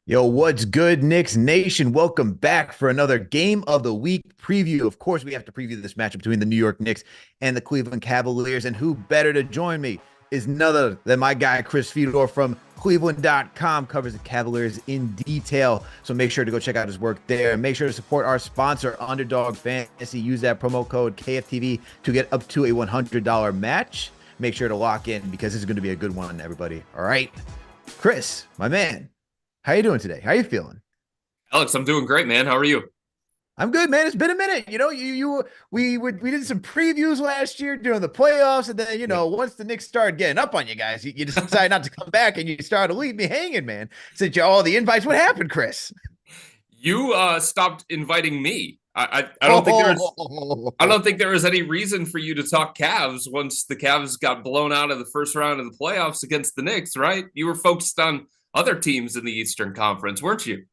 Yo, what's good, Knicks Nation? Welcome back for another Game of the Week preview. Of course, we have to preview this matchup between the New York Knicks and the Cleveland Cavaliers. And who better to join me is none other than my guy, Chris Fedor from Cleveland.com, covers the Cavaliers in detail. So make sure to go check out his work there. Make sure to support our sponsor, Underdog Fantasy. Use that promo code KFTV to get up to a $100 match. Make sure to lock in because this is going to be a good one, everybody. All right. Chris, my man. How you doing today? How you feeling? Alex, I'm doing great, man. How are you? I'm good, man. It's been a minute. We did some previews last year during the playoffs, and then Yeah. once the Knicks started getting up on you guys, you decide not to come back, and you started to leave me hanging, man. Sent you all the invites. What happened, Chris? You stopped inviting me. I don't think there's I Oh, don't think there was any reason for you to talk Cavs once the Cavs got blown out of the first round of the playoffs against the Knicks, right? You were focused on other teams in the Eastern Conference, weren't you?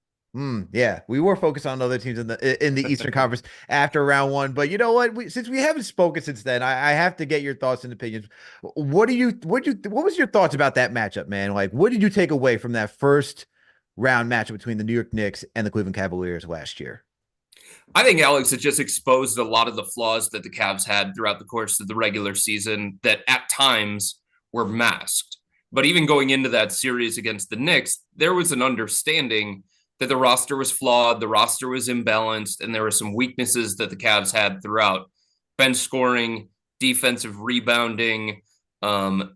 yeah, we were focused on other teams in the Eastern Conference after round one, but you know what? Since we haven't spoken since then, I have to get your thoughts and opinions. What was your thoughts about that matchup, man? Like, what did you take away from that first round matchup between the New York Knicks and the Cleveland Cavaliers last year? I think Alex had just exposed a lot of the flaws that the Cavs had throughout the course of the regular season that at times were masked. But even going into that series against the Knicks, there was an understanding that the roster was flawed, the roster was imbalanced, and there were some weaknesses that the Cavs had throughout bench scoring, defensive rebounding, a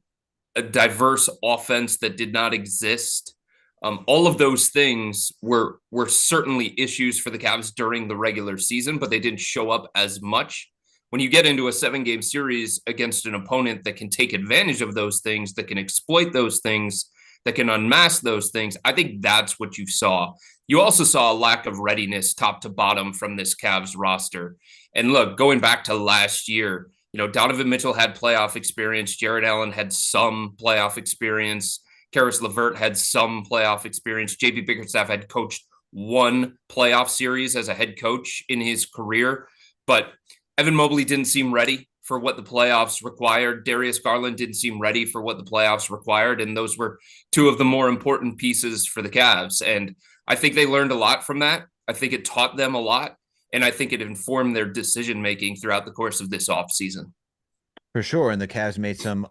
diverse offense that did not exist. All of those things were certainly issues for the Cavs during the regular season, but they didn't show up as much. When you get into a 7 game series against an opponent that can take advantage of those things, that can exploit those things, that can unmask those things, I think that's what you saw. You also saw a lack of readiness top to bottom from this Cavs roster. And look, going back to last year, Donovan Mitchell had playoff experience. Jared Allen had some playoff experience. Karis LeVert had some playoff experience. JB Bickerstaff had coached one playoff series as a head coach in his career, but Evan Mobley didn't seem ready for what the playoffs required. Darius Garland didn't seem ready for what the playoffs required, and those were two of the more important pieces for the Cavs. And I think they learned a lot from that. I think it taught them a lot, and I think it informed their decision making throughout the course of this offseason. For sure, and the Cavs made some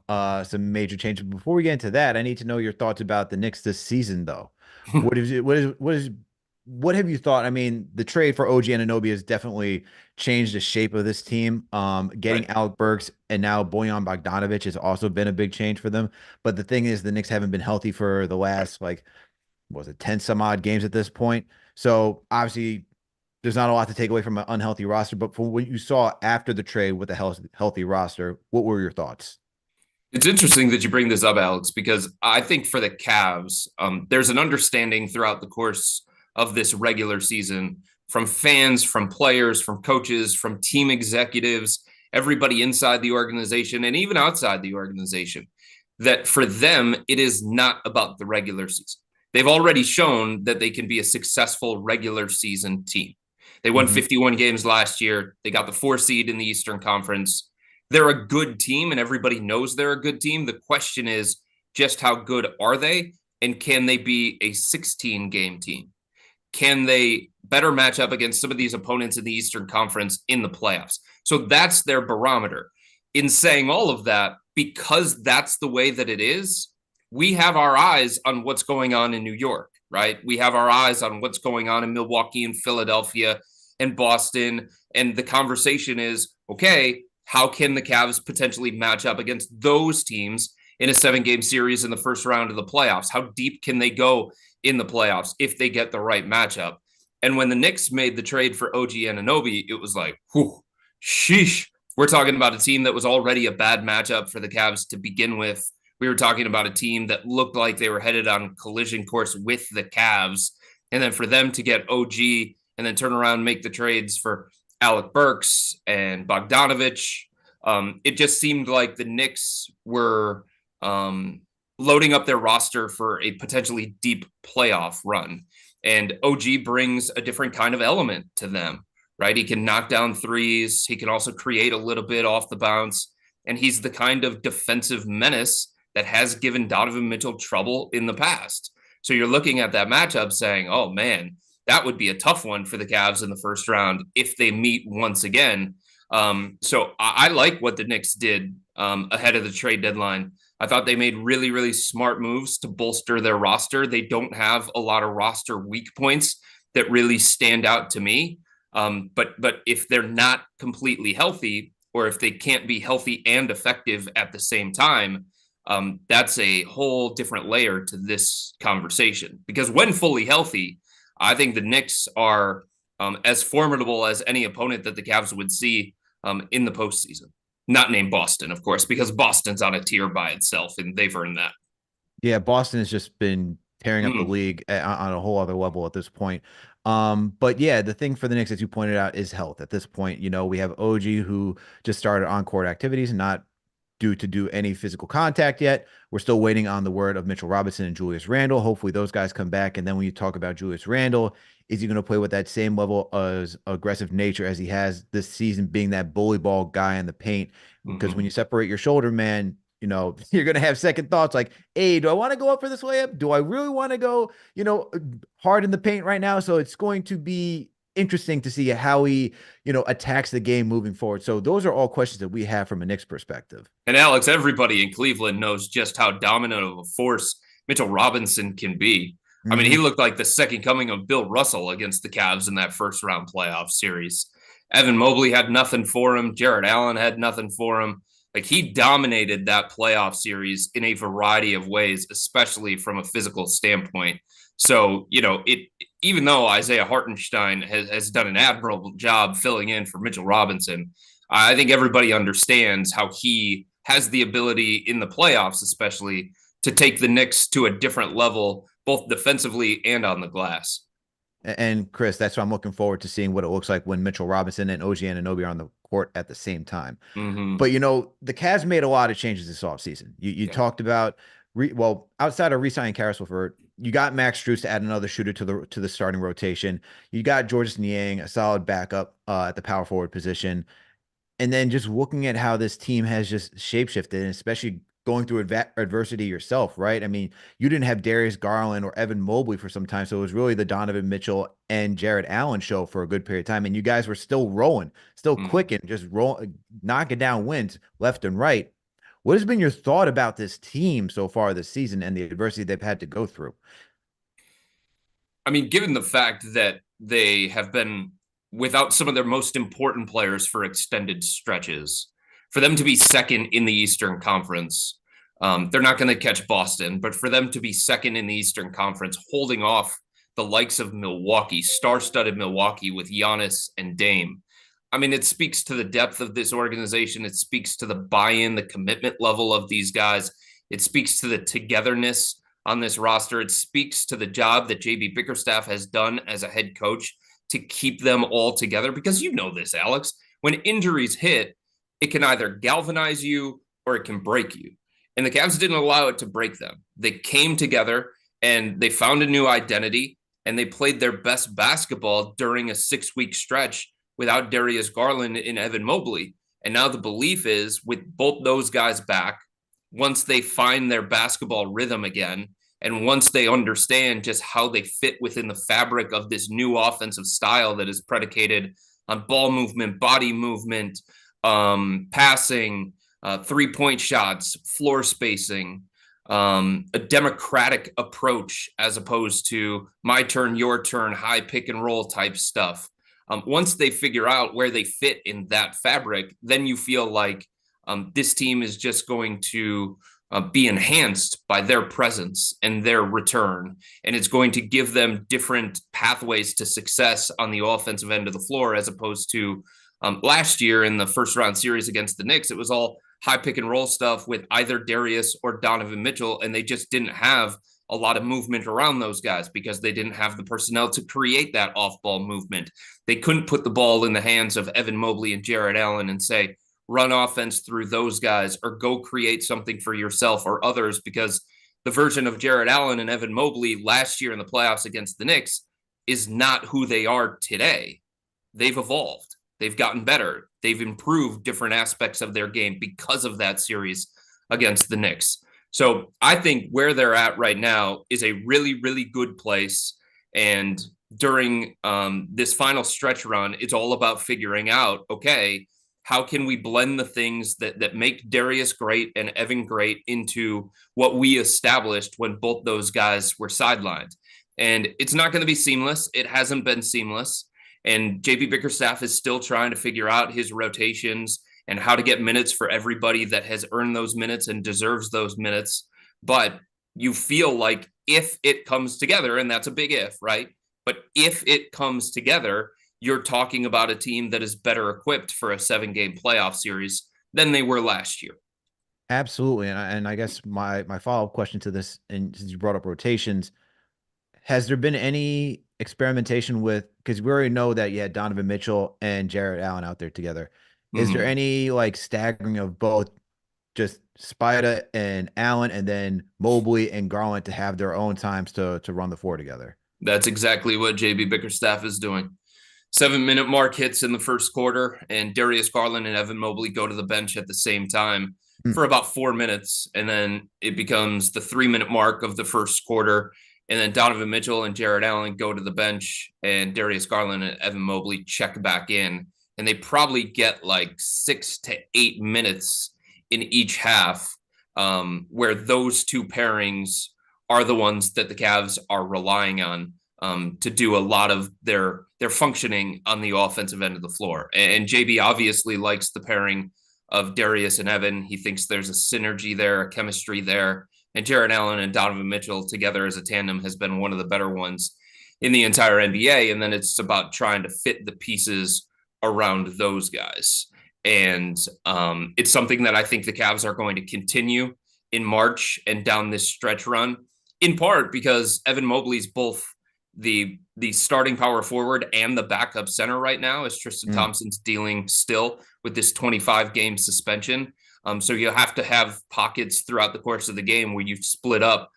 major changes. Before we get into that, I need to know your thoughts about the Knicks this season, though. What have you thought? I mean, the trade for OG Anunoby has definitely changed the shape of this team. Getting Right. Alec Burks and now Bojan Bogdanovic has also been a big change for them. But the thing is, the Knicks haven't been healthy for the last like, what was it, 10 some odd games at this point. So obviously there's not a lot to take away from an unhealthy roster, but for what you saw after the trade with a healthy roster, what were your thoughts? It's interesting that you bring this up, Alex, because I think for the Cavs, there's an understanding throughout the course of this regular season from fans, from players, from coaches, from team executives, everybody inside the organization, and even outside the organization, that for them, it is not about the regular season. They've already shown that they can be a successful regular season team. They won Hmm. 51 games last year. They got the 4 seed in the Eastern Conference. They're a good team, and everybody knows they're a good team. The question is just how good are they, and can they be a 16 game team? Can they better match up against some of these opponents in the Eastern Conference in the playoffs? So that's their barometer. In saying all of that, because that's the way that it is, we have our eyes on what's going on in New York, right? We have our eyes on what's going on in Milwaukee and Philadelphia and Boston. And the conversation is, okay, how can the Cavs potentially match up against those teams in a 7 game series in the first round of the playoffs? How deep can they go in the playoffs if they get the right matchup? And when the Knicks made the trade for OG Anunoby, it was like, whew, sheesh. We're talking about a team that was already a bad matchup for the Cavs to begin with. We were talking about a team that looked like they were headed on collision course with the Cavs. And then for them to get OG and then turn around and make the trades for Alec Burks and Bogdanovich, it just seemed like the Knicks were loading up their roster for a potentially deep playoff run. And OG brings a different kind of element to them, right? He can knock down threes. He can also create a little bit off the bounce. And he's the kind of defensive menace that has given Donovan Mitchell trouble in the past. So you're looking at that matchup saying, oh man, that would be a tough one for the Cavs in the first round if they meet once again. So I like what the Knicks did ahead of the trade deadline. I thought they made really, really smart moves to bolster their roster. They don't have a lot of roster weak points that really stand out to me. But if they're not completely healthy, or if they can't be healthy and effective at the same time, that's a whole different layer to this conversation. Because when fully healthy, I think the Knicks are as formidable as any opponent that the Cavs would see in the postseason. Not named Boston, of course, because Boston's on a tier by itself, and they've earned that. Yeah, Boston has just been tearing up the Mm. league on a whole other level at this point. But yeah, the thing for the Knicks, as you pointed out, is health. At this point, we have OG who just started on-court activities, not due to do any physical contact yet. We're still waiting on the word of Mitchell Robinson and Julius Randle. Hopefully those guys come back. And then when you talk about Julius Randle, is he going to play with that same level of aggressive nature as he has this season, being that bully ball guy in the paint? Because when Mm-hmm. you separate your shoulder, man, you're going to have second thoughts like, hey, do I want to go up for this layup? Do I really want to go, hard in the paint right now? So it's going to be interesting to see how he, attacks the game moving forward. So those are all questions that we have from a Knicks perspective. And Alex, everybody in Cleveland knows just how dominant of a force Mitchell Robinson can be. I mean, he Mhm. looked like the second coming of Bill Russell against the Cavs in that first round playoff series. Evan Mobley had nothing for him. Jarrett Allen had nothing for him. Like, he dominated that playoff series in a variety of ways, especially from a physical standpoint. So, even though Isaiah Hartenstein has done an admirable job filling in for Mitchell Robinson, I think everybody understands how he has the ability in the playoffs, especially, to take the Knicks to a different level, both defensively and on the glass. And Chris, that's why I'm looking forward to seeing what it looks like when Mitchell Robinson and OG Anunoby are on the court at the same time. Mm-hmm. But the Cavs made a lot of changes this offseason. You Yeah. talked about outside of re-signing Caris LeVert, you got Max Strus to add another shooter to the starting rotation. You got Georges Niang, a solid backup at the power forward position. And then just looking at how this team has just shapeshifted, and especially going through adversity yourself, right? I mean, you didn't have Darius Garland or Evan Mobley for some time, so it was really the Donovan Mitchell and Jarrett Allen show for a good period of time, and you guys were still rolling, still Mm-hmm. clicking, just knocking down wins left and right. What has been your thought about this team so far this season and the adversity they've had to go through? I mean, given the fact that they have been without some of their most important players for extended stretches, for them to be second in the Eastern Conference, they're not going to catch Boston, but for them to be second in the Eastern Conference, holding off the likes of Milwaukee, star-studded Milwaukee with Giannis and Dame. I mean, it speaks to the depth of this organization. It speaks to the buy-in, the commitment level of these guys. It speaks to the togetherness on this roster. It speaks to the job that JB Bickerstaff has done as a head coach to keep them all together. Because you know this, Alex, when injuries hit, it can either galvanize you or it can break you. And the Cavs didn't allow it to break them. They came together and they found a new identity and they played their best basketball during a 6-week stretch without Darius Garland and Evan Mobley. And now the belief is, with both those guys back, once they find their basketball rhythm again, and once they understand just how they fit within the fabric of this new offensive style that is predicated on ball movement, body movement, passing, 3-point shots, floor spacing, a democratic approach as opposed to my turn, your turn, high pick and roll type stuff. Once they figure out where they fit in that fabric, then you feel like this team is just going to be enhanced by their presence and their return. And it's going to give them different pathways to success on the offensive end of the floor, as opposed to last year in the first round series against the Knicks. It was all high pick and roll stuff with either Darius or Donovan Mitchell, and they just didn't have a lot of movement around those guys because they didn't have the personnel to create that off-ball movement. They couldn't put the ball in the hands of Evan Mobley and Jarrett Allen and say, run offense through those guys or go create something for yourself or others, because the version of Jarrett Allen and Evan Mobley last year in the playoffs against the Knicks is not who they are today. They've evolved. They've gotten better. They've improved different aspects of their game because of that series against the Knicks. So I think where they're at right now is a really, really good place. And during this final stretch run, it's all about figuring out, okay, how can we blend the things that make Darius great and Evan great into what we established when both those guys were sidelined? And it's not going to be seamless. It hasn't been seamless. And JB Bickerstaff is still trying to figure out his rotations and how to get minutes for everybody that has earned those minutes and deserves those minutes. But you feel like if it comes together, and that's a big if, right? But if it comes together, you're talking about a team that is better equipped for a 7-game playoff series than they were last year. Absolutely. And I guess my follow-up question to this, and since you brought up rotations, has there been any experimentation with, because we already know that you had Donovan Mitchell and Jarrett Allen out there together. Is there any like staggering of both just Spida and Allen and then Mobley and Garland to have their own times to run the floor together? That's exactly what JB Bickerstaff is doing. 7-minute mark hits in the first quarter, and Darius Garland and Evan Mobley go to the bench at the same time for about 4 minutes. And then it becomes the 3-minute mark of the first quarter. And then Donovan Mitchell and Jarrett Allen go to the bench, and Darius Garland and Evan Mobley check back in. And they probably get like 6 to 8 minutes in each half, where those two pairings are the ones that the Cavs are relying on to do a lot of their functioning on the offensive end of the floor. And JB obviously likes the pairing of Darius and Evan. He thinks there's a synergy there, a chemistry there. And Jarrett Allen and Donovan Mitchell together as a tandem has been one of the better ones in the entire NBA. And then it's about trying to fit the pieces around those guys. And it's something that I think the Cavs are going to continue in March and down this stretch run, in part because Evan Mobley's both the starting power forward and the backup center right now, as Tristan Thompson's dealing still with this 25-game suspension. So you have to have pockets throughout the course of the game where you split up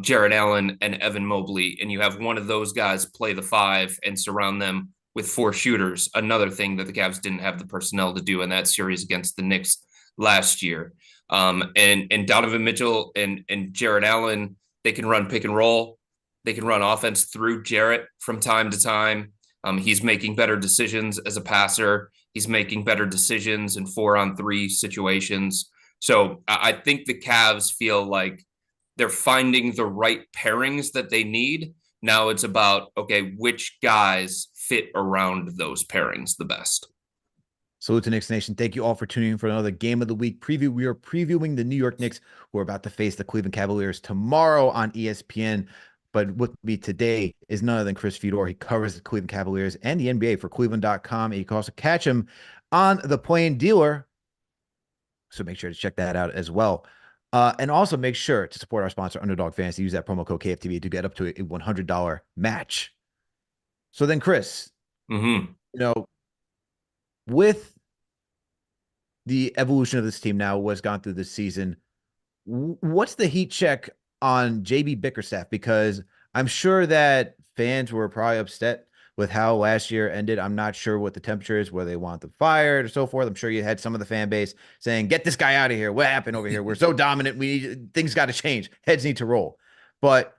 Jarrett Allen and Evan Mobley, and you have one of those guys play the 5 and surround them with 4 shooters. Another thing that the Cavs didn't have the personnel to do in that series against the Knicks last year. And Donovan Mitchell and Jarrett Allen, they can run pick and roll. They can run offense through Jarrett from time to time. He's making better decisions as a passer. He's making better decisions in 4-on-3 situations. So I think the Cavs feel like they're finding the right pairings that they need. Now it's about, okay, which guys fit around those pairings the best. Salute to Knicks Nation. Thank you all for tuning in for another Game of the Week preview. We are previewing the New York Knicks, who are about to face the Cleveland Cavaliers tomorrow on ESPN. But with me today is none other than Chris Fedor. He covers the Cleveland Cavaliers and the NBA for Cleveland.com. And you can also catch him on the Plain Dealer. So make sure to check that out as well. And also make sure to support our sponsor, Underdog Fantasy. Use that promo code KFTV to get up to a $100 match. So then, Chris, with the evolution of this team now, what's gone through this season, what's the heat check on JB Bickerstaff? Because I'm sure that fans were probably upset with how last year ended. I'm not sure what the temperature is, whether they want them fired or so forth. I'm sure you had some of the fan base saying, get this guy out of here. What happened over here? We're so dominant. Things got to change. Heads need to roll. But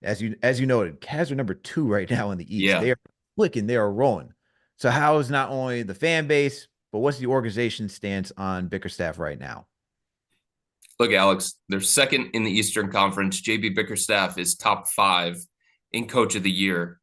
as you noted, Cavs are number 2 right now in the East. Yeah. They are clicking. They are rolling. So how is not only the fan base, but what's the organization's stance on Bickerstaff right now? Look, Alex, they're second in the Eastern Conference. JB Bickerstaff is top 5 in Coach of the Year.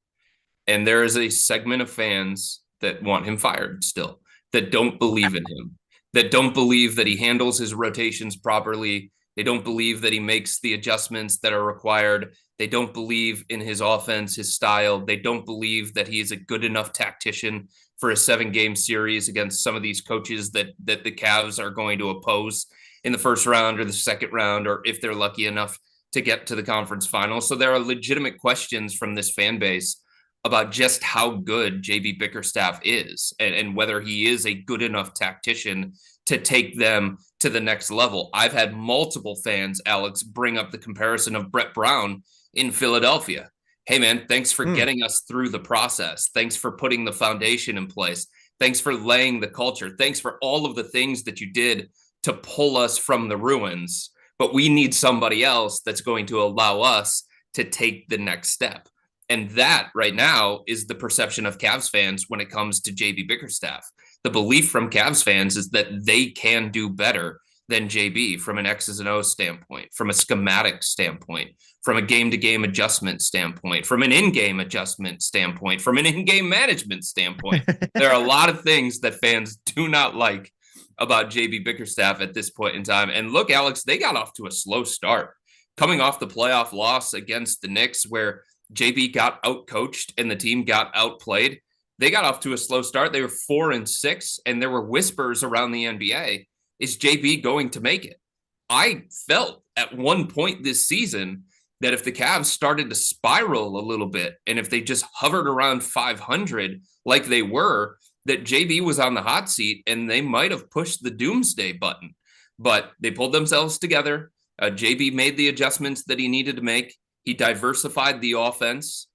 And there is a segment of fans that want him fired still, that don't believe in him, that don't believe that he handles his rotations properly. They don't believe that he makes the adjustments that are required. They don't believe in his offense, his style. They don't believe that he is a good enough tactician for a 7-game series against some of these coaches that the Cavs are going to oppose in the first round or the second round, or if they're lucky enough to get to the conference finals. So there are legitimate questions from this fan base about just how good JB Bickerstaff is and whether he is a good enough tactician to take them to the next level. I've had multiple fans, Alex, bring up the comparison of Brett Brown in Philadelphia. Hey, man, thanks for getting us through the process. Thanks for putting the foundation in place. Thanks for laying the culture. Thanks for all of the things that you did to pull us from the ruins. but we need somebody else that's going to allow us to take the next step. And that right now is the perception of Cavs fans when it comes to JB Bickerstaff. The belief from Cavs fans is that they can do better than JB from an X's and O's standpoint, from a schematic standpoint, from a game-to-game adjustment standpoint, from an in-game adjustment standpoint, from an in-game management standpoint. There are a lot of things that fans do not like about JB Bickerstaff at this point in time. And look, Alex, they got off to a slow start. Coming off the playoff loss against the Knicks, where JB got outcoached and the team got outplayed, they got off to a slow start. They were 4-6, and there were whispers around the NBA, is JB going to make it? I felt at one point this season that if the Cavs started to spiral a little bit, and if they just hovered around 500 like they were, that JB was on the hot seat and they might have pushed the doomsday button. But they pulled themselves together. JB made the adjustments that he needed to make. He diversified the offense.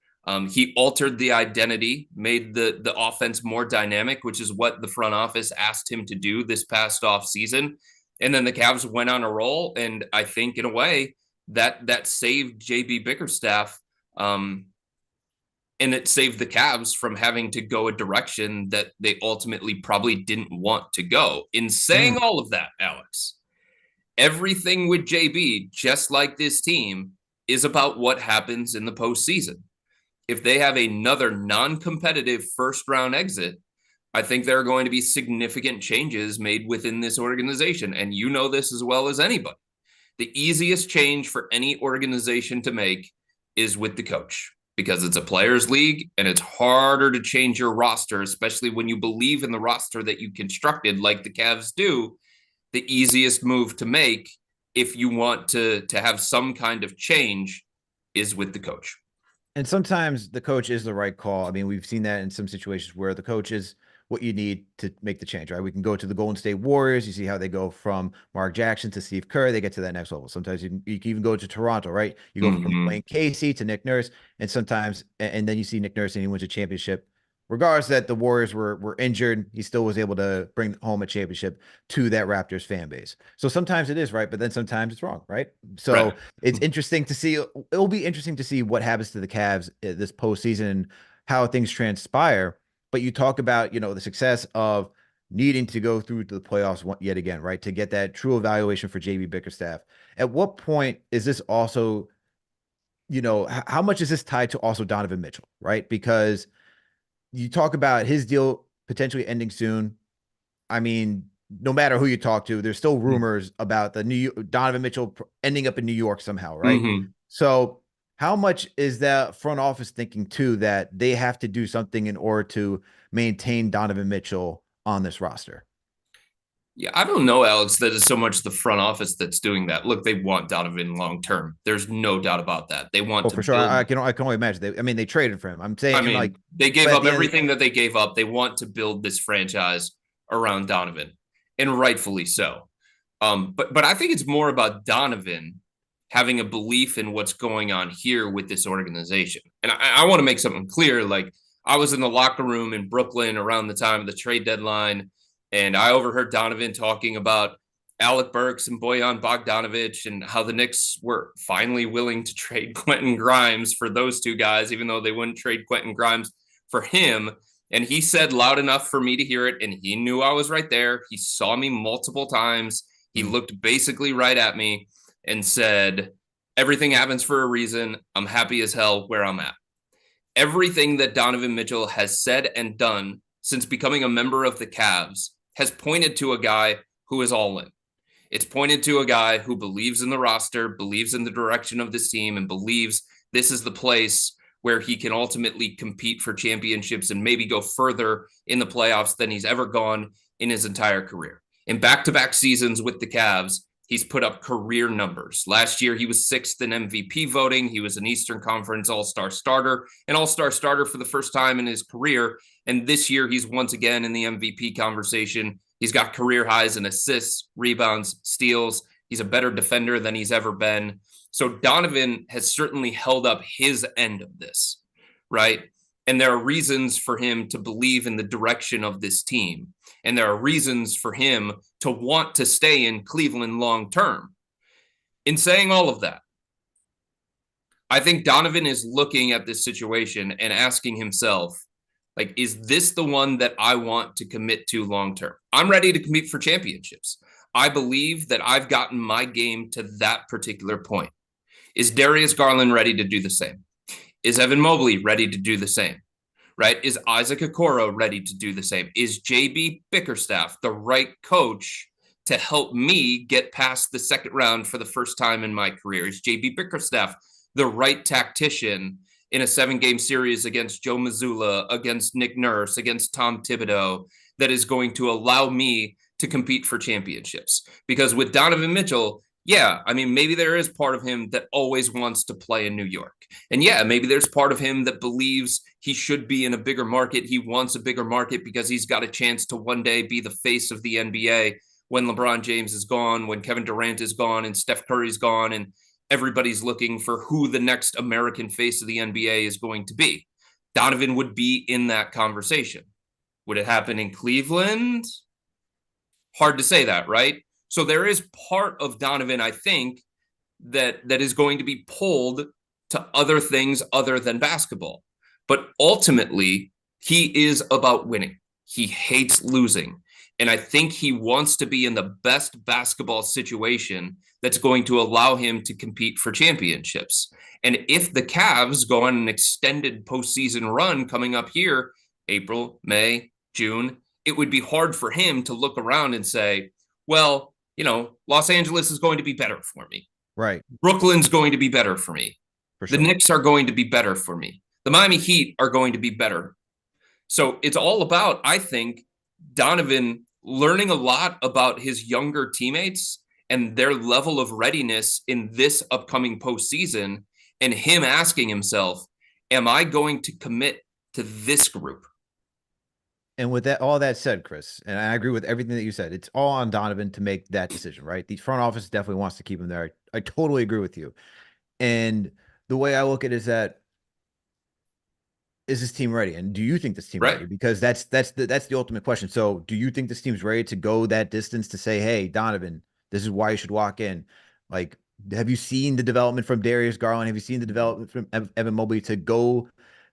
He altered the identity, made the offense more dynamic, which is what the front office asked him to do this past off season. And then the Cavs went on a roll. And I think in a way that saved JB Bickerstaff. And it saved the Cavs from having to go a direction that they ultimately probably didn't want to go. In saying all of that, Alex, everything with JB, just like this team, is about what happens in the postseason. If they have another non-competitive first-round exit, I think there are going to be significant changes made within this organization. And you know this as well as anybody. The easiest change for any organization to make is with the coach, because it's a players' league and it's harder to change your roster, especially when you believe in the roster that you constructed like the Cavs do. The easiest move to make if you want to have some kind of change is with the coach. And sometimes the coach is the right call. I mean, we've seen that in some situations where the coach is what you need to make the change, right? We can go to the Golden State Warriors. You see how they go from Mark Jackson to Steve Kerr. They get to that next level. Sometimes you can even go to Toronto, right? You go from Dwayne Casey to Nick Nurse, and sometimes, and then you see Nick Nurse and he wins a championship. Regardless that the Warriors were injured, he still was able to bring home a championship to that Raptors fan base. So sometimes it is right, but then sometimes it's wrong, right? So it's interesting to see. It'll be interesting to see what happens to the Cavs this postseason and how things transpire. But you talk about, the success of needing to go through to the playoffs yet again, right? To get that true evaluation for JB Bickerstaff. At what point is this also, how much is this tied to also Donovan Mitchell, right? Because you talk about his deal potentially ending soon. I mean, no matter who you talk to, there's still rumors about the Donovan Mitchell ending up in New York somehow, right? So how much is that front office thinking too, that they have to do something in order to maintain Donovan Mitchell on this roster? Yeah, I don't know, Alex, that it's so much the front office that's doing that. Look, they want Donovan long term. There's no doubt about that. They want to for sure. I can only imagine. They traded for him. I'm saying, they gave up everything that they gave up. They want to build this franchise around Donovan, and rightfully so. But I think it's more about Donovan having a belief in what's going on here with this organization. And I want to make something clear. Like, I was in the locker room in Brooklyn around the time of the trade deadline, and I overheard Donovan talking about Alec Burks and Bojan Bogdanovic and how the Knicks were finally willing to trade Quentin Grimes for those two guys, even though they wouldn't trade Quentin Grimes for him. And he said loud enough for me to hear it, and he knew I was right there. He saw me multiple times. He looked basically right at me and said, everything happens for a reason. I'm happy as hell where I'm at. Everything that Donovan Mitchell has said and done since becoming a member of the Cavs has pointed to a guy who is all in. It's pointed to a guy who believes in the roster, believes in the direction of this team, and believes this is the place where he can ultimately compete for championships and maybe go further in the playoffs than he's ever gone in his entire career. In back-to-back seasons with the Cavs, he's put up career numbers. Last year, he was 6th in MVP voting. He was an Eastern Conference All-Star starter, an All-Star starter for the first time in his career. And this year, he's once again in the MVP conversation. He's got career highs in assists, rebounds, steals. He's a better defender than he's ever been. So Donovan has certainly held up his end of this, right? And there are reasons for him to believe in the direction of this team. And there are reasons for him to want to stay in Cleveland long term. In saying all of that, I think Donovan is looking at this situation and asking himself, like, is this the one that I want to commit to long term? I'm ready to compete for championships. I believe that I've gotten my game to that particular point. Is Darius Garland ready to do the same? Is Evan Mobley ready to do the same? Right? Is Isaac Okoro ready to do the same? Is JB Bickerstaff the right coach to help me get past the second round for the first time in my career? Is JB Bickerstaff the right tactician in a 7-game series against Joe Mazzulla, against Nick Nurse, against Tom Thibodeau, that is going to allow me to compete for championships? Because with Donovan Mitchell, yeah, I mean, maybe there is part of him that always wants to play in New York. And yeah, maybe there's part of him that believes he should be in a bigger market. He wants a bigger market because he's got a chance to one day be the face of the NBA when LeBron James is gone, when Kevin Durant is gone, and Steph Curry's gone, and everybody's looking for who the next American face of the NBA is going to be. Donovan would be in that conversation. Would it happen in Cleveland? Hard to say that, right? So there is part of Donovan, I think, that is going to be pulled to other things other than basketball. But ultimately, he is about winning. He hates losing. And I think he wants to be in the best basketball situation that's going to allow him to compete for championships. And if the Cavs go on an extended postseason run coming up here, April, May, June, it would be hard for him to look around and say, well, you know, Los Angeles is going to be better for me. Right. Brooklyn's going to be better for me. For sure. The Knicks are going to be better for me. The Miami Heat are going to be better. So it's all about, I think, Donovan learning a lot about his younger teammates and their level of readiness in this upcoming postseason, and him asking himself, am I going to commit to this group? And with that, all that said, Chris, and I agree with everything that you said, it's all on Donovan to make that decision, right? The front office definitely wants to keep him there. I totally agree with you. And the way I look at it is that, is this team ready? And do you think this team ready? Because that's the ultimate question. So do you think this team's ready to go that distance to say, hey, Donovan, this is why you should walk in? Like, have you seen the development from Darius Garland? Have you seen the development from Evan Mobley to go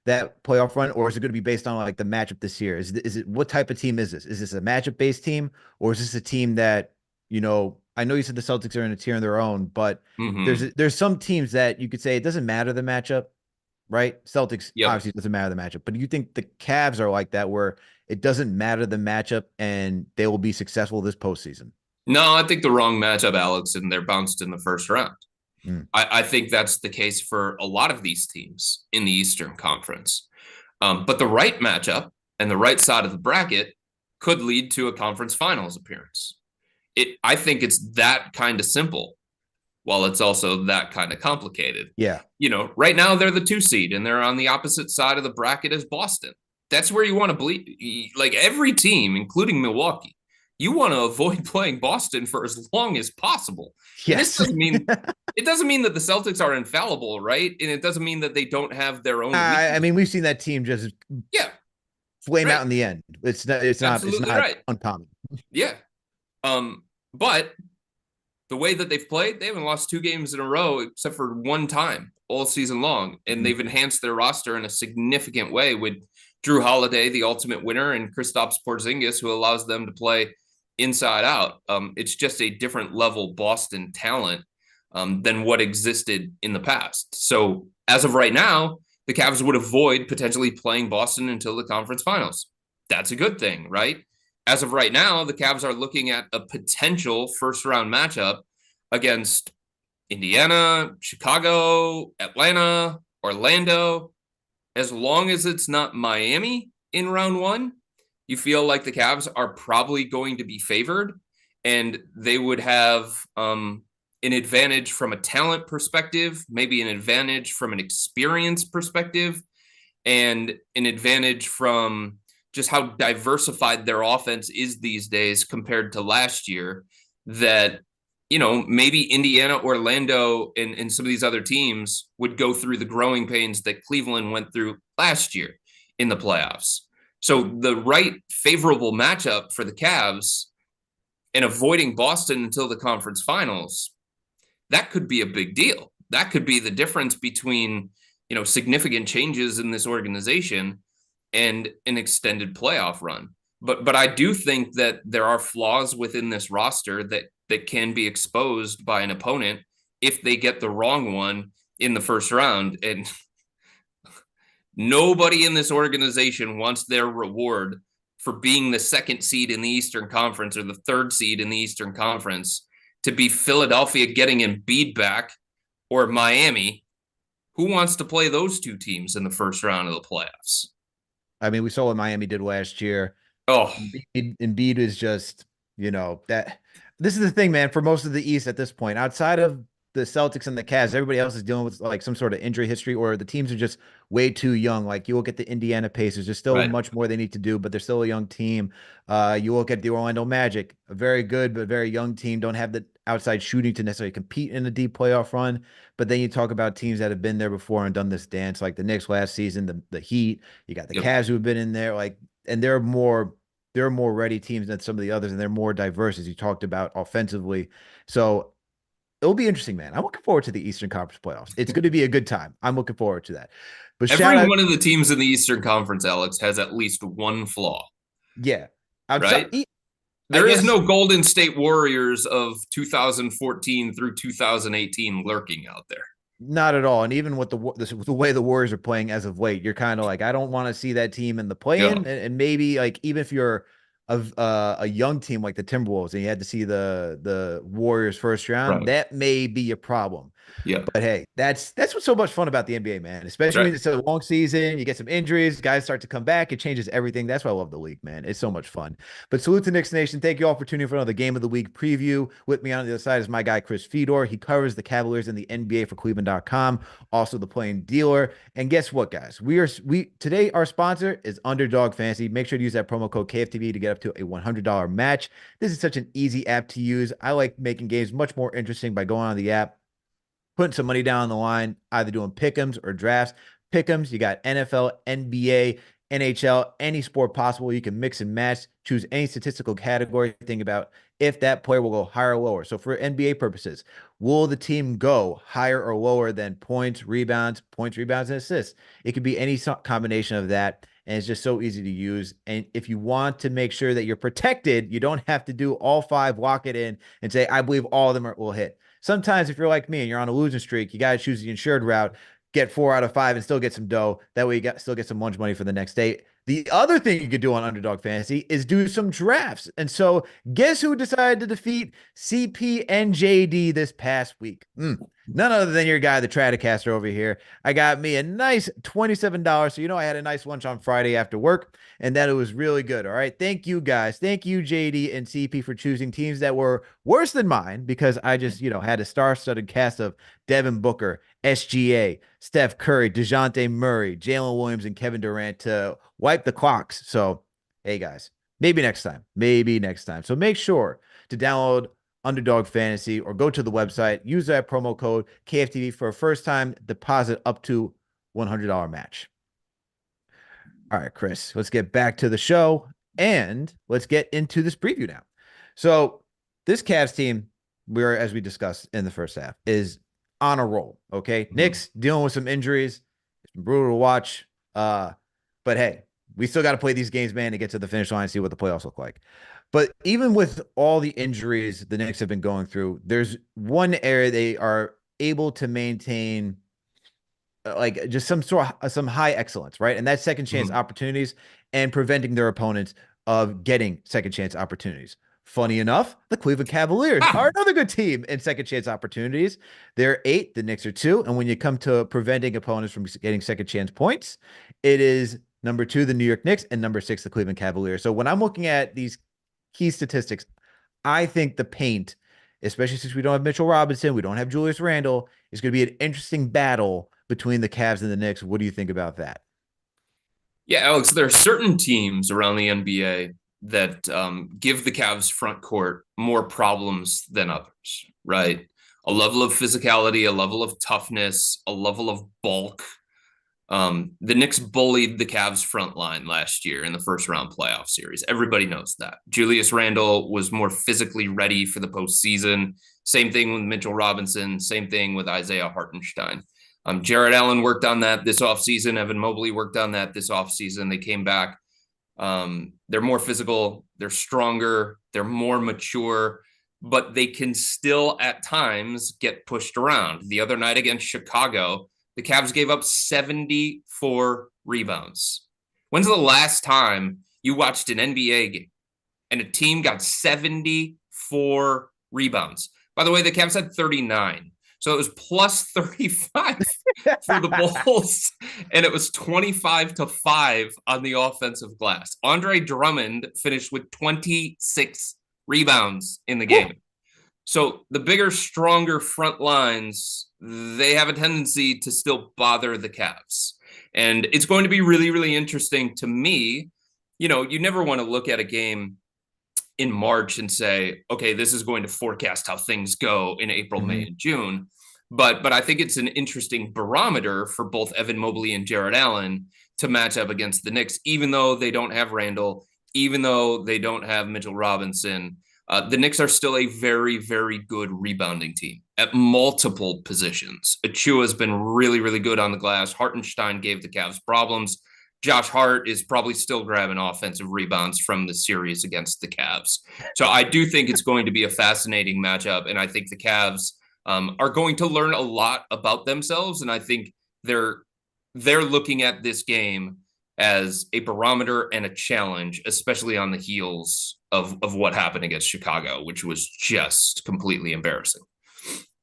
that playoff run? Or is it going to be based on like the matchup this year? Is it what type of team is this? Is this a matchup based team, or is this a team that, you know, I know you said the Celtics are in a tier on their own, but there's some teams that you could say it doesn't matter the matchup, right? Celtics obviously doesn't matter the matchup, but do you think the Cavs are like that, where it doesn't matter the matchup and they will be successful this postseason? No, I think the wrong matchup, Alex, and they're bounced in the first round. I think that's the case for a lot of these teams in the Eastern Conference. But the right matchup and the right side of the bracket could lead to a conference finals appearance. I think it's that kind of simple, while it's also that kind of complicated. Yeah. You know, right now they're the 2 seed and they're on the opposite side of the bracket as Boston. That's where you want to believe. Like every team, including Milwaukee, you want to avoid playing Boston for as long as possible. Yes. It doesn't mean that the Celtics are infallible, right? And it doesn't mean that they don't have their own. I mean, we've seen that team just flame out in the end. It's not uncommon. Yeah. But the way that they've played, they haven't lost 2 games in a row except for one time all season long. And they've enhanced their roster in a significant way with Drew Holiday, the ultimate winner, and Kristaps Porzingis, who allows them to play inside out. It's just a different level Boston talent than what existed in the past. So as of right now, the Cavs would avoid potentially playing Boston until the conference finals. That's a good thing, right? As of right now, the Cavs are looking at a potential first-round matchup against Indiana, Chicago, Atlanta, Orlando. As long as it's not Miami in round 1, you feel like the Cavs are probably going to be favored, and they would have an advantage from a talent perspective, maybe an advantage from an experience perspective, and an advantage from just how diversified their offense is these days compared to last year, that, you know, maybe Indiana, Orlando, and some of these other teams would go through the growing pains that Cleveland went through last year in the playoffs. So the right favorable matchup for the Cavs and avoiding Boston until the conference finals, that could be a big deal. That could be the difference between, significant changes in this organization and an extended playoff run. But I do think that there are flaws within this roster that can be exposed by an opponent if they get the wrong one in the first round. And nobody in this organization wants their reward for being the second seed in the Eastern Conference or the third seed in the Eastern Conference to be Philadelphia getting Embiid back or Miami. Who wants to play those two teams in the first round of the playoffs? I mean, we saw what Miami did last year. Oh, Embiid is just, that this is the thing, man, for most of the East at this point, outside of the Celtics and the Cavs, everybody else is dealing with like some sort of injury history, or the teams are just way too young. Like you look at the Indiana Pacers, there's still right. much more they need to do, but they're still a young team. You look at the Orlando Magic, a very good but very young team, don't have the outside shooting to necessarily compete in a deep playoff run. But then you talk about teams that have been there before and done this dance, like the Knicks last season, the Heat. You got the Yep. Cavs who have been in there, like, and they're more ready teams than some of the others, and they're more diverse, as you talked about offensively. So it'll be interesting, man. I'm looking forward to the Eastern Conference playoffs. It's going to be a good time. I'm looking forward to that. But Every shout out, one of the teams in the Eastern Conference, Alex, has at least one flaw, yeah. right? I There is guess no Golden State Warriors of 2014 through 2018 lurking out there. not at all. And even with the way the Warriors are playing as of late, you're kind of like, I don't want to see that team in the play-in, Yeah. and maybe like even if you're a young team like the Timberwolves and you had to see the Warriors first round, Right. that may be a problem. Yeah. But hey, that's what's so much fun about the NBA, man. Especially Right. when it's a long season, you get some injuries, guys start to come back. It changes everything. That's why I love the league, man. It's so much fun. But salute to Knicks Nation. Thank you all for tuning in for another Game of the Week preview. With me on the other side is my guy Chris Fedor. He covers the Cavaliers and the NBA for Cleveland.com, also the Plain Dealer. And guess what, guys? We today our sponsor is Underdog Fantasy. Make sure to use that promo code KFTV to get up to a $100 match. This is such an easy app to use. I like making games much more interesting by going on the app, putting some money down on the line, either doing pick'ems or drafts. Pick'ems, you got NFL, NBA, NHL, any sport possible. You can mix and match, choose any statistical category. Think about if that player will go higher or lower. So for NBA purposes, will the team go higher or lower than points, rebounds, and assists? It could be any combination of that. And it's just so easy to use. And if you want to make sure that you're protected, you don't have to do all five, lock it in, and say, I believe all of them will hit. Sometimes if you're like me and you're on a losing streak, you got to choose the insured route, get 4 out of 5 and still get some dough. That way you still get some lunch money for the next day. The other thing you could do on Underdog Fantasy is do some drafts. And so guess who decided to defeat CP and JD this past week? None other than your guy, the Stratocaster over here. I got me a nice $27. So, I had a nice lunch on Friday after work, and that it was really good. All right. Thank you, guys. Thank you, JD and CP, for choosing teams that were worse than mine, because I just, had a star-studded cast of Devin Booker, SGA, Steph Curry, DeJounte Murray, Jaylen Williams, and Kevin Durant to wipe the clocks. So, hey, guys, maybe next time. Maybe next time. So make sure to download Underdog Fantasy or go to the website, use that promo code KFTV for a first-time deposit up to $100 match. All right, Chris, let's get back to the show and let's get into this preview now. So this Cavs team, as we discussed in the first half, is on a roll. Okay. Mm-hmm. Knicks dealing with some injuries. It's been brutal to watch. But hey, we still got to play these games, man, to get to the finish line and see what the playoffs look like. But even with all the injuries the Knicks have been going through, there's one area they are able to maintain like just some high excellence, right? And that's second chance opportunities and preventing their opponents of getting second chance opportunities. Funny enough, the Cleveland Cavaliers are another good team in second chance opportunities. They're 8, the Knicks are 2. And when you come to preventing opponents from getting second chance points, it is number 2, the New York Knicks, and number 6, the Cleveland Cavaliers. So when I'm looking at these key statistics, I think the paint, especially since we don't have Mitchell Robinson, we don't have Julius Randle, is going to be an interesting battle between the Cavs and the Knicks. What do you think about that? Yeah, Alex, there are certain teams around the NBA that give the Cavs front court more problems than others, right? A level of physicality, a level of toughness, a level of bulk The Knicks bullied the Cavs front line last year in the first round playoff series. Everybody knows that. Julius Randle was more physically ready for the postseason. Same thing with Mitchell Robinson. Same thing with Isaiah Hartenstein. Jarrett Allen worked on that this offseason. Evan Mobley worked on that this offseason. They came back. They're more physical. They're stronger. They're more mature, but they can still at times get pushed around. The other night against Chicago, the Cavs gave up 74 rebounds. When's the last time you watched an NBA game and a team got 74 rebounds? By the way, the Cavs had 39. So it was plus 35 for the Bulls, and it was 25-5 on the offensive glass. Andre Drummond finished with 26 rebounds in the game. So the bigger, stronger front lines, they have a tendency to still bother the Cavs. And it's going to be really, really interesting to me. You know, you never want to look at a game in March and say, okay, this is going to forecast how things go in April, May, and June. But I think it's an interesting barometer for both Evan Mobley and Jarrett Allen to match up against the Knicks, even though they don't have Randall, even though they don't have Mitchell Robinson. The Knicks are still a very, very good rebounding team at multiple positions. Achua has been really, really good on the glass. Hartenstein gave the Cavs problems. Josh Hart is probably still grabbing offensive rebounds from the series against the Cavs. So I do think it's going to be a fascinating matchup, and I think the Cavs are going to learn a lot about themselves, and I think they're looking at this game as a barometer and a challenge, especially on the heels of what happened against Chicago, which was just completely embarrassing.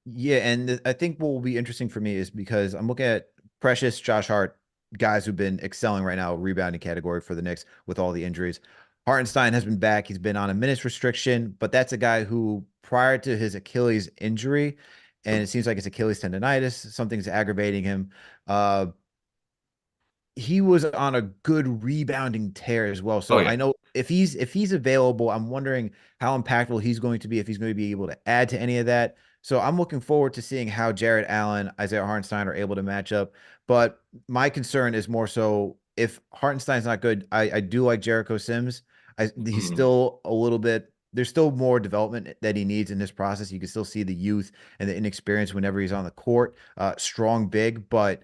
Yeah, and I think what will be interesting for me is because I'm looking at Precious, Josh Hart, guys who've been excelling right now, rebounding category for the Knicks with all the injuries. Hartenstein has been back. He's been on a minutes restriction, but that's a guy who, prior to his Achilles injury, and it seems like it's Achilles tendonitis, something's aggravating him. He was on a good rebounding tear as well. So Oh, yeah. I know if he's available, I'm wondering how impactful he's going to be, if he's going to be able to add to any of that. So I'm looking forward to seeing how Jarrett Allen, Isaiah Hartenstein are able to match up. But my concern is more so if Hartenstein's not good, I do like Jericho Sims. He's still a little bit, there's still more development that he needs in this process. You can still see the youth and the inexperience whenever he's on the court. Strong, big, but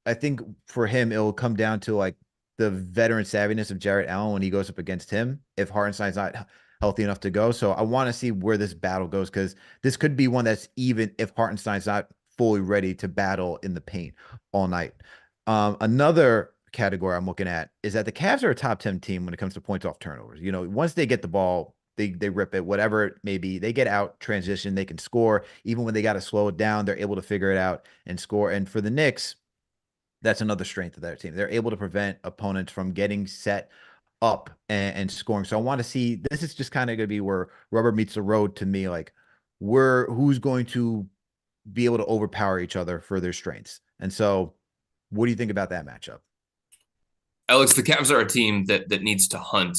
I think for him, it'll come down to like the veteran savviness of Jarrett Allen when he goes up against him, if Hartenstein's not healthy enough to go. So I want to see where this battle goes, because this could be one that's even if Hartenstein's not fully ready to battle in the paint all night. Another category I'm looking at is that the Cavs are a top 10 team when it comes to points off turnovers. You know, once they get the ball, they rip it, whatever it may be. They get out, transition, they can score. Even when they got to slow it down, they're able to figure it out and score. And for the Knicks, that's another strength of their team. They're able to prevent opponents from getting set up and scoring. So I want to see, this is just kind of going to be where rubber meets the road to me. Like, who's going to be able to overpower each other for their strengths. And so what do you think about that matchup? Alex, the Cavs are a team that needs to hunt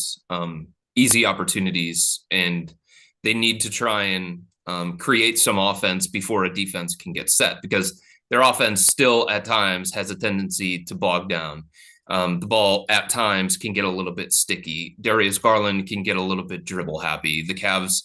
easy opportunities, and they need to try and create some offense before a defense can get set, because their offense still at times has a tendency to bog down. The ball at times can get a little bit sticky. Darius Garland can get a little bit dribble happy. The Cavs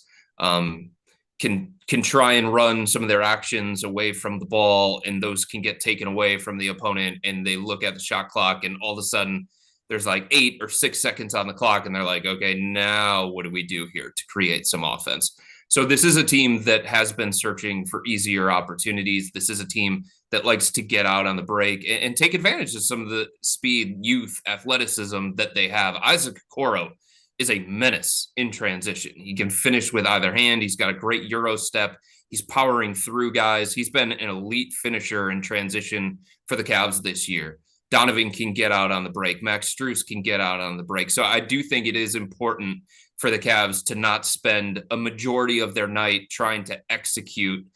can try and run some of their actions away from the ball, and those can get taken away from the opponent, and they look at the shot clock, and all of a sudden there's like 8 or 6 seconds on the clock, and they're like, okay, now what do we do here to create some offense? So this is a team that has been searching for easier opportunities. This is a team that likes to get out on the break and take advantage of some of the speed, youth, athleticism that they have. Isaac Okoro is a menace in transition. He can finish with either hand. He's got a great Euro step. He's powering through guys. He's been an elite finisher in transition for the Cavs this year. Donovan can get out on the break. Max Strus can get out on the break. So I do think it is important for the Cavs to not spend a majority of their night trying to execute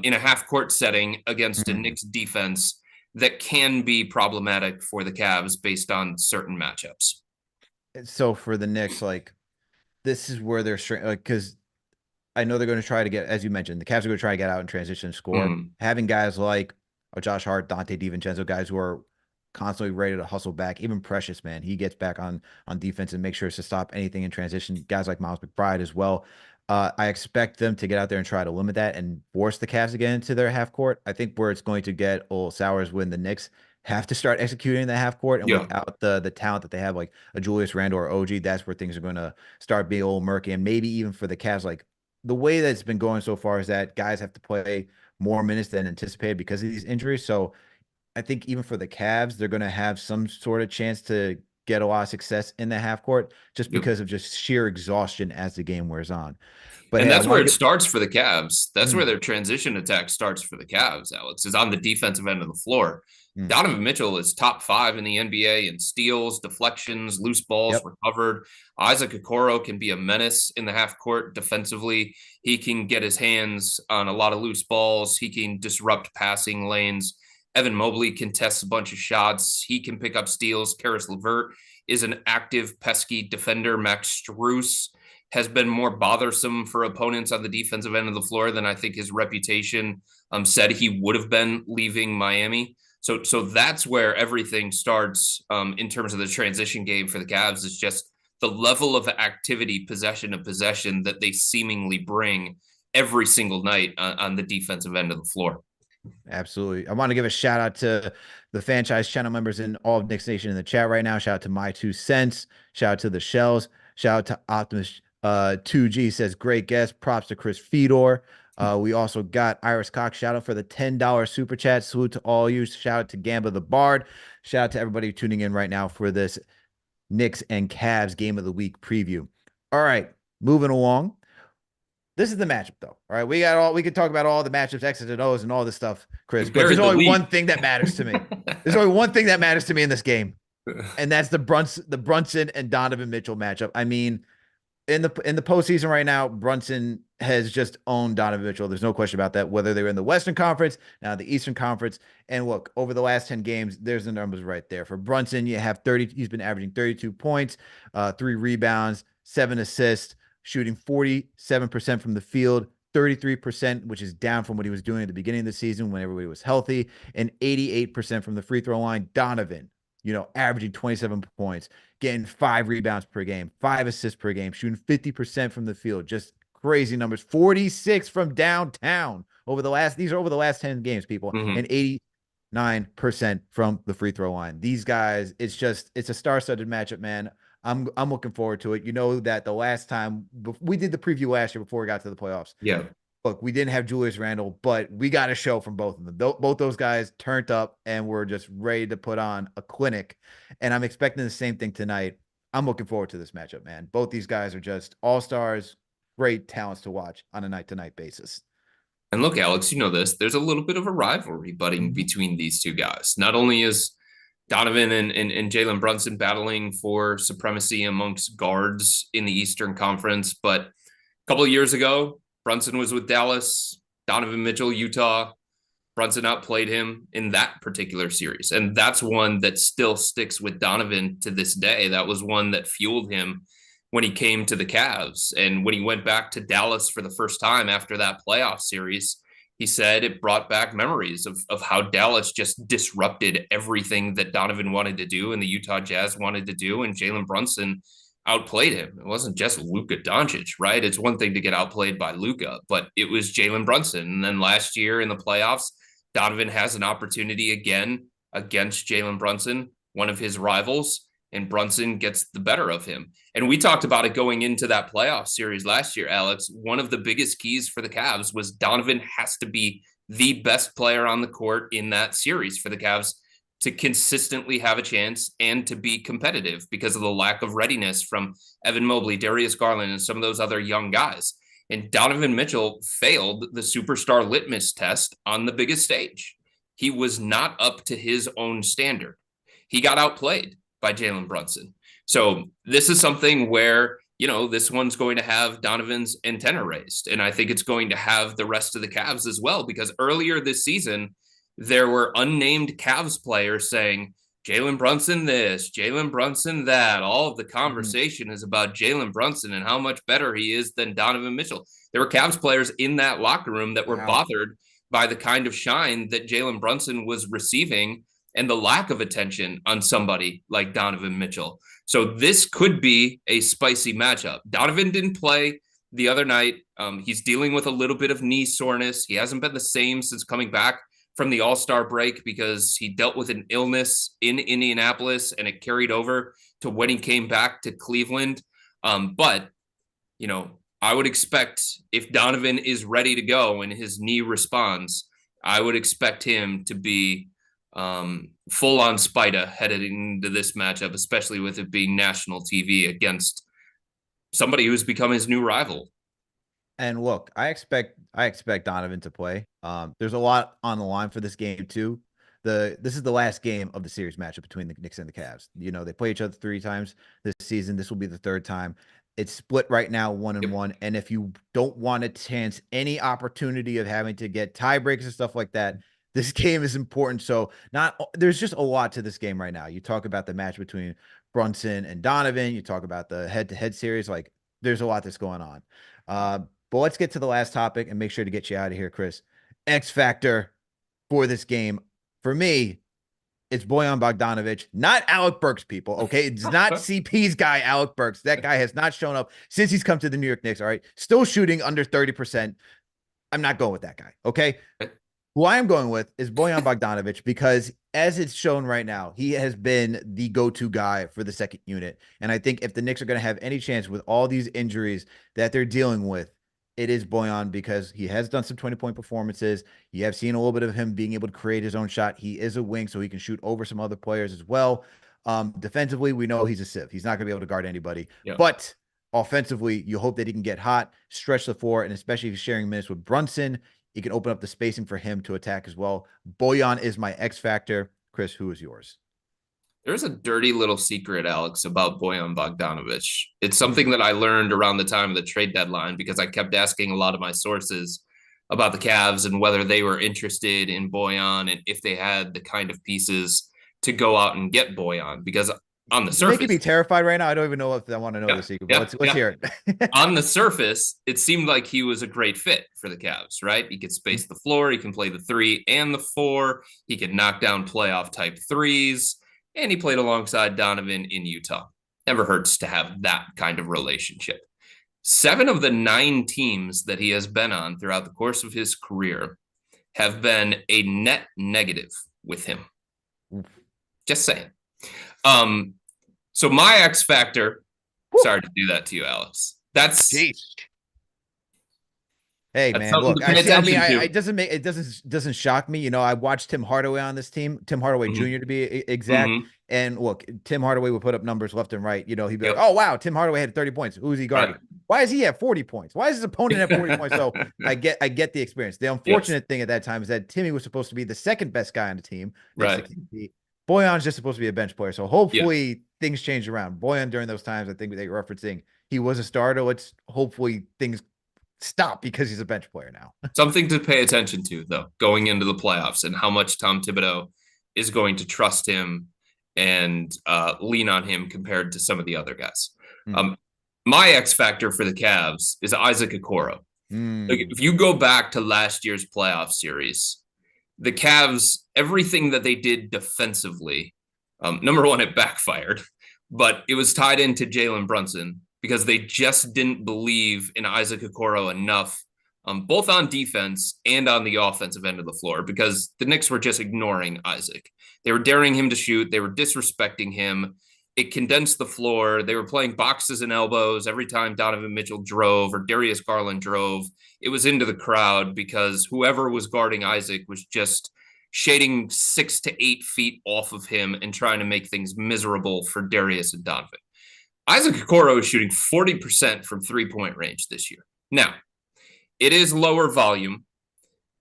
in a half-court setting against a Knicks defense that can be problematic for the Cavs based on certain matchups. So for the Knicks, like, this is where they're strength, like, because I know they're going to try to get, as you mentioned, the Cavs are going to try to get out and transition and score. Having guys like or Josh Hart, Dante DiVincenzo, guys who are constantly ready to hustle back. Even Precious, man, he gets back on defense and makes sure to stop anything in transition. Guys like Miles McBride as well. I expect them to get out there and try to limit that and force the Cavs to get into their half court. I think where it's going to get a little sour is when the Knicks have to start executing the half court, and Yeah. without the talent that they have, like a Julius Randle or OG, that's where things are going to start being a little murky. And maybe even for the Cavs, like the way that it's been going so far is that guys have to play more minutes than anticipated because of these injuries. So I think even for the Cavs, they're going to have some sort of chance to get a lot of success in the half court just Yep. because of just sheer exhaustion as the game wears on. But And hey, I that's where want it to get starts for the Cavs. That's where mm, their transition attack starts for the Cavs, Alex, is on the defensive end of the floor. mm, Donovan Mitchell is top 5 in the NBA in steals, deflections, loose balls yep. recovered. Isaac Okoro can be a menace in the half court defensively. He can get his hands on a lot of loose balls. He can disrupt passing lanes. Evan Mobley contests a bunch of shots. He can pick up steals. Karis LeVert is an active, pesky defender. Max Strus has been more bothersome for opponents on the defensive end of the floor than I think his reputation said he would have been leaving Miami. So that's where everything starts in terms of the transition game for the Cavs. Is just the level of activity, possession of possession that they seemingly bring every single night on the defensive end of the floor. Absolutely. I want to give a shout out to the franchise channel members in all of Knicks Nation in the chat right now. Shout out to My Two Cents. Shout out to the Shells. Shout out to Optimus 2G says, great guest. Props to Chris Fedor. We also got Iris Cox. Shout out for the $10 super chat. Salute to all you. Shout out to Gamba the Bard. Shout out to everybody tuning in right now for this Knicks and Cavs game of the week preview. All right, moving along. This is the matchup, though. All right, we could talk about all the matchups, X's and O's, and all this stuff, Chris. You But there's buried the only lead. one thing that matters to me. There's only one thing that matters to me in this game, and that's the Brunson and Donovan Mitchell matchup. I mean, in the postseason right now, Brunson has just owned Donovan Mitchell. There's no question about that. Whether they were in the Western Conference, now the Eastern Conference, and look, over the last 10 games, there's the numbers right there. For Brunson, you have 30. He's been averaging 32 points, 3 rebounds, 7 assists, shooting 47% from the field, 33%, which is down from what he was doing at the beginning of the season when everybody was healthy, and 88% from the free throw line. Donovan, averaging 27 points, getting 5 rebounds per game, 5 assists per game, shooting 50% from the field. Just crazy numbers. 46 from downtown these are over the last 10 games, people, Mm-hmm. and 89% from the free throw line. These guys, it's a star-studded matchup, man. I'm looking forward to it. You know that the last time we did the preview last year before we got to the playoffs. Yeah. Look, we didn't have Julius Randle, but we got a show from both of them. Both those guys turned up and were just ready to put on a clinic. And I'm expecting the same thing tonight. I'm looking forward to this matchup, man. Both these guys are just all-stars, great talents to watch on a night-to-night basis. And look, Alex, you know this. There's a little bit of a rivalry budding between these two guys. Not only is Donovan and Jaylen Brunson battling for supremacy amongst guards in the Eastern Conference, but a couple of years ago, Brunson was with Dallas, Donovan Mitchell, Utah. Brunson outplayed him in that particular series. And that's one that still sticks with Donovan to this day. That was one that fueled him when he came to the Cavs. And when he went back to Dallas for the first time after that playoff series, he said it brought back memories of how Dallas just disrupted everything that Donovan wanted to do and the Utah Jazz wanted to do. And Jaylen Brunson outplayed him. It wasn't just Luka Doncic, right? It's one thing to get outplayed by Luka, but it was Jaylen Brunson. And then last year in the playoffs, Donovan has an opportunity again against Jaylen Brunson, one of his rivals, and Brunson gets the better of him. And we talked about it going into that playoff series last year, Alex. One of the biggest keys for the Cavs was Donovan has to be the best player on the court in that series for the Cavs to consistently have a chance and to be competitive because of the lack of readiness from Evan Mobley, Darius Garland, and some of those other young guys. And Donovan Mitchell failed the superstar litmus test on the biggest stage. He was not up to his own standard. He got outplayed by Jaylen Brunson. So this is something where, this one's going to have Donovan's antenna raised. And I think it's going to have the rest of the Cavs as well, because earlier this season, there were unnamed Cavs players saying, Jaylen Brunson this, Jaylen Brunson that. All of the conversation is about Jaylen Brunson and how much better he is than Donovan Mitchell. There were Cavs players in that locker room that were bothered by the kind of shine that Jalen Brunson was receiving and the lack of attention on somebody like Donovan Mitchell. So this could be a spicy matchup. Donovan didn't play the other night. He's dealing with a little bit of knee soreness. He hasn't been the same since coming back from the All-Star break because he dealt with an illness in Indianapolis and it carried over to when he came back to Cleveland. But, you know, I would expect if Donovan is ready to go and his knee responds, I would expect him to be full on Spida headed into this matchup, especially with it being national TV against somebody who's become his new rival. And look, I expect Donovan to play. There's a lot on the line for this game too. This is the last game of the series matchup between the Knicks and the Cavs. You know, they play each other 3 times this season. This will be the 3rd time. It's split right now 1-1. And if you don't want to chance any opportunity of having to get tiebreaks and stuff like that, this game is important. So there's just a lot to this game right now. You talk about the match between Brunson and Donovan. You talk about the head-to-head series. Like, there's a lot that's going on. But let's get to the last topic and make sure to get you out of here, Chris. X factor for this game. For me, it's Bojan Bogdanovic, not Alec Burks, people. Okay. It's not CP's guy, Alec Burks. That guy has not shown up since he's come to the New York Knicks. All right. Still shooting under 30%. I'm not going with that guy. Okay. Who I am going with is Bojan Bogdanovic because, as it's shown right now, he has been the go-to guy for the second unit. And I think if the Knicks are going to have any chance with all these injuries that they're dealing with, it is Bojan because he has done some 20-point performances. You have seen a little bit of him being able to create his own shot. He is a wing, so he can shoot over some other players as well. Defensively, we know he's a sieve. He's not going to be able to guard anybody. Yeah. But offensively, you hope that he can get hot, stretch the floor, and especially if he's sharing minutes with Brunson, he can open up the spacing for him to attack as well. Bojan is my X factor. Chris, who is yours? There's a dirty little secret, Alex, about Bojan Bogdanovic. It's something that I learned around the time of the trade deadline because I kept asking a lot of my sources about the Cavs and whether they were interested in Bojan and if they had the kind of pieces to go out and get Bojan. Because on the surface, you're making me terrified right now. I don't even know if I want to know the secret. But let's hear it. On the surface, it seemed like he was a great fit for the Cavs, right? He could space the floor. He can play the 3 and the 4. He could knock down playoff type threes. And he played alongside Donovan in Utah. Never hurts to have that kind of relationship. 7 of the 9 teams that he has been on throughout the course of his career have been a net negative with him. Just saying. So my X factor, sorry to do that to you, Alex. That's Hey man, look, it doesn't shock me. You know, I watched Tim Hardaway on this team, Tim Hardaway Jr. to be exact. And look, Tim Hardaway would put up numbers left and right. You know, he'd be like, "Oh wow, Tim Hardaway had 30 points. Who's he guarding? Why is he at 40 points? Why is his opponent at 40 points?" So I get the experience. The unfortunate thing at that time is that Timmy was supposed to be the second best guy on the team. Right. Bojan's just supposed to be a bench player. So hopefully things change around. Bojan during those times, I think they were referencing he was a starter. Let's hopefully things stop because he's a bench player now. Something to pay attention to, though, going into the playoffs and how much Tom Thibodeau is going to trust him and lean on him compared to some of the other guys. My X factor for the Cavs is Isaac Okoro. Like, if you go back to last year's playoff series, the Cavs, everything that they did defensively, number one, it backfired, but it was tied into Jaylen Brunson because they just didn't believe in Isaac Okoro enough, both on defense and on the offensive end of the floor, because the Knicks were just ignoring Isaac. They were daring him to shoot. They were disrespecting him. It condensed the floor. They were playing boxes and elbows every time Donovan Mitchell drove or Darius Garland drove. It was into the crowd because whoever was guarding Isaac was just shading 6 to 8 feet off of him and trying to make things miserable for Darius and Donovan. Isaac Okoro is shooting 40% from 3-point range this year. Now, it is lower volume,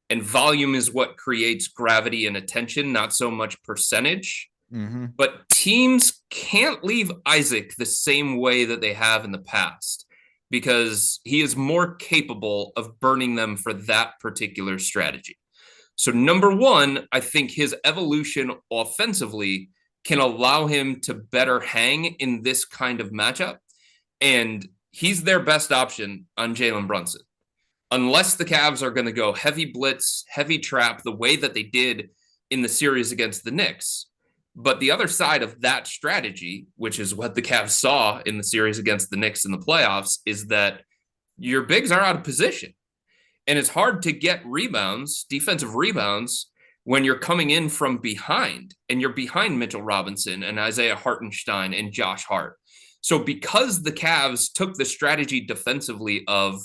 and volume is what creates gravity and attention, not so much percentage. But teams can't leave Isaac the same way that they have in the past because he is more capable of burning them for that particular strategy. So number one, I think his evolution offensively can allow him to better hang in this kind of matchup. And he's their best option on Jaylen Brunson. unless the Cavs are going to go heavy blitz, heavy trap, the way that they did in the series against the Knicks. But the other side of that strategy, which is what the Cavs saw in the series against the Knicks in the playoffs, is that your bigs are out of position. And it's hard to get rebounds, defensive rebounds, when you're coming in from behind and you're behind Mitchell Robinson and Isaiah Hartenstein and Josh Hart. So because the Cavs took the strategy defensively of,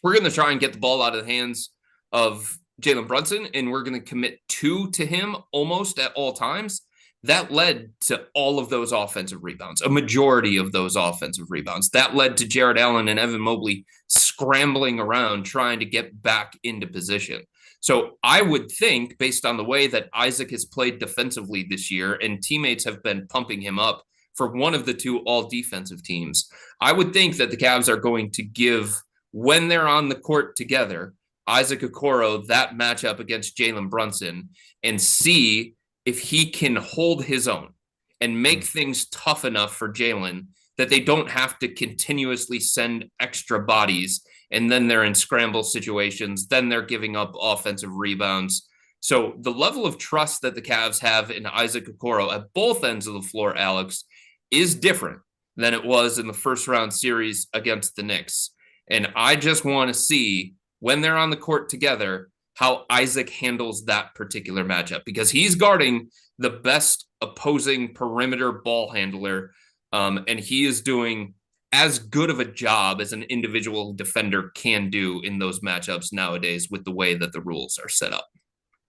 we're going to try and get the ball out of the hands of Jalen Brunson, and we're going to commit 2 to him almost at all times, that led to all of those offensive rebounds, a majority of those offensive rebounds. That led to Jared Allen and Evan Mobley scrambling around trying to get back into position. So I would think, based on the way that Isaac has played defensively this year, and teammates have been pumping him up for one of the 2 all-defensive teams, I would think that the Cavs are going to give, when they're on the court together, Isaac Okoro that matchup against Jalen Brunson and see if he can hold his own and make things tough enough for Jalen that they don't have to continuously send extra bodies, and then they're in scramble situations, then they're giving up offensive rebounds. So the level of trust that the Cavs have in Isaac Okoro at both ends of the floor, Alex, is different than it was in the first round series against the Knicks. And I just want to see, when they're on the court together, how Isaac handles that particular matchup, because he's guarding the best opposing perimeter ball handler, and he is doing as good of a job as an individual defender can do in those matchups nowadays with the way that the rules are set up.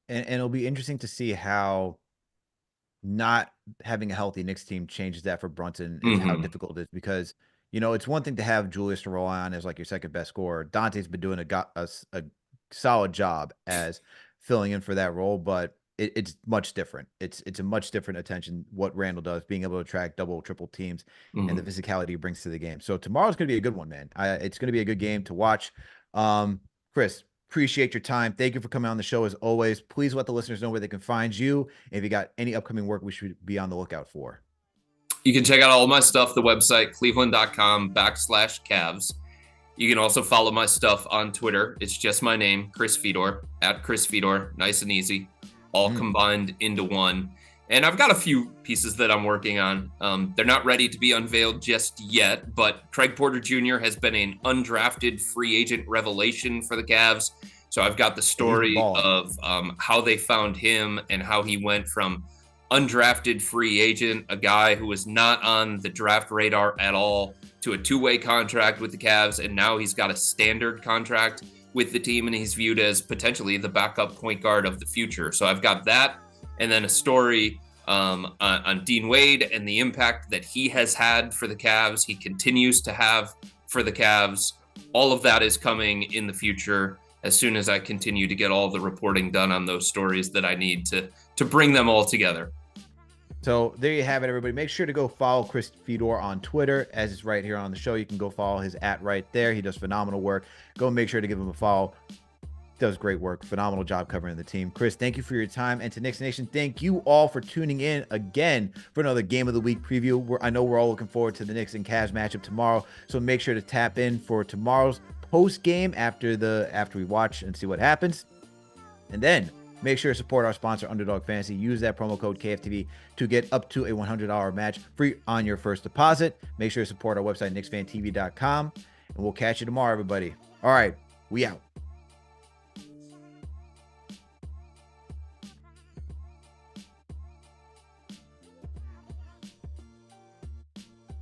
And it'll be interesting to see how not having a healthy Knicks team changes that for Brunson, is how difficult it is, because, you know, it's one thing to have Julius to rely on as like your second best scorer. Dante's been doing a solid job as filling in for that role, but it's much different. It's a much different attention what Randall does, being able to attract double, triple teams, and the physicality he brings to the game. So tomorrow's going to be a good one, man. It's going to be a good game to watch. Chris, appreciate your time. Thank you for coming on the show as always. Please let the listeners know where they can find you, and if you got any upcoming work we should be on the lookout for. You can check out all my stuff, the website, cleveland.com/Cavs. You can also follow my stuff on Twitter. It's just my name, Chris Fedor, at Chris Fedor. Nice and easy, all combined into one. And I've got a few pieces that I'm working on. They're not ready to be unveiled just yet, but Craig Porter Jr. has been an undrafted free agent revelation for the Cavs. So I've got the story of how they found him and how he went from undrafted free agent, a guy who was not on the draft radar at all, to a 2-way contract with the Cavs, and now he's got a standard contract with the team, and he's viewed as potentially the backup point guard of the future. So I've got that, and then a story on Dean Wade and the impact that he has had for the Cavs, he continues to have for the Cavs. All of that is coming in the future as soon as I continue to get all the reporting done on those stories that I need to bring them all together. So there you have it, everybody. Make sure to go follow Chris Fedor on Twitter, as it's right here on the show. You can go follow his @ right there. He does phenomenal work. Go make sure to give him a follow. Does great work. Phenomenal job covering the team. Chris, thank you for your time. And to Knicks Nation, thank you all for tuning in again for another Game of the Week preview. I know we're all looking forward to the Knicks and Cavs matchup tomorrow. So make sure to tap in for tomorrow's post game after we watch and see what happens. And then make sure to support our sponsor, Underdog Fantasy. Use that promo code KFTV to get up to a $100 match free on your first deposit. Make sure to support our website, knicksfantv.com. And we'll catch you tomorrow, everybody. All right, we out.